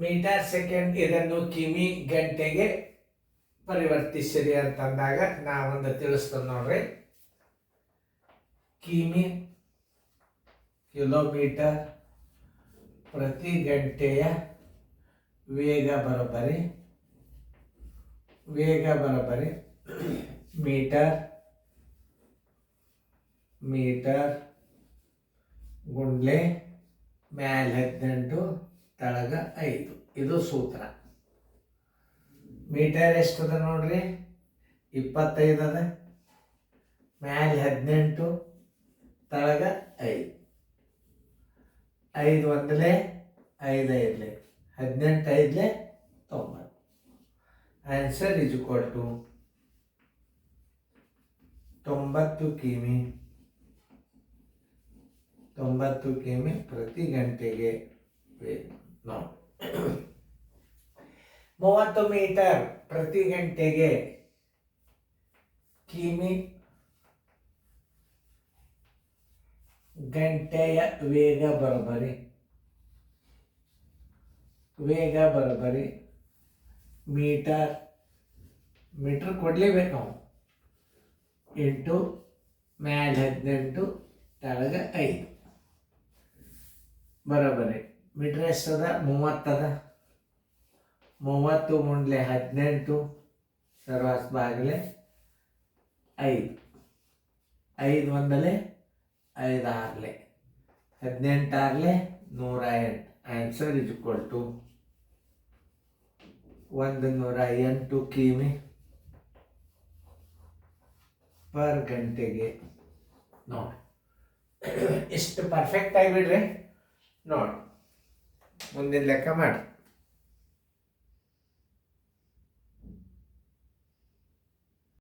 Metre second ಇದನ್ನು ಕಿಮಿ ಗಂಟೆಗೆ ಪರಿವರ್ತಿಸಿರಿ ಅಂತಂದಾಗ ನಾವೊಂದು ತಿಳಿಸ್ತೇನೆ ನೋಡ್ರಿ. ಕಿಮಿ ಕಿಲೋಮೀಟರ್ ಪ್ರತಿ ಗಂಟೆಯ ವೇಗ ಬರೋಬ್ಬರಿ ಮೀಟರ್ ಗುಂಡ್ಲೆ ಮ್ಯಾಲ 18 ತಳಗ 5. ಇದು ಸೂತ್ರ. ಮೀಟರ್ ಎಷ್ಟದ ನೋಡ್ರಿ, 25 ಅದ, ಮ್ಯಾಲ 18 ತಳಗ 5. 5 ಒಂದಲೇ 5 ಐದಲೇ 18 ಐದಲೇ 90. ಆನ್ಸರ್ ಇಸ್ ಈಕ್ವಲ್ ಟು 90 ಕಿಮಿ ಪ್ರತಿ ಗಂಟೆಗೆ ನೋಡಿ. 30 ಮೀಟರ್ ಪ್ರತಿ ಗಂಟೆಗೆ ಕಿಮಿ ಗಂಟೆಯ ವೇಗ ಬರೋಬ್ಬರಿ ಮೀಟರ್ ಕೊಡ್ಲೇಬೇಕು ನಾವು, ಇಂಟು ಮ್ಯಾಲ 18 ತಳಗ 5 ಬರೋಬ್ಬರಿ. ಮೀಟರ್ ಎಷ್ಟದ, 30 ಅದ. 30 ಮುಂಡ್ಲೆ 18 ಸರ್ವಾಸ್ ಬಾಗಲೆ 5. 5 ಒಂದಲೇ 5 ಆರ್ಲೆ 18 ಆರ್ಲೆ 108. ಆನ್ಸರ್ ಇಸ್ ಈಕ್ವಲ್ ಟು 108 ಕಿಮಿ ಪರ್ ಗಂಟೆಗೆ. ನೋಡಿ, ಇಷ್ಟು ಪರ್ಫೆಕ್ಟ್ ಆಗಿಬಿಡ್ರಿ. ನೋಡಿ, ಮುಂದಿನ ಲೆಕ್ಕ ಮಾಡಿ.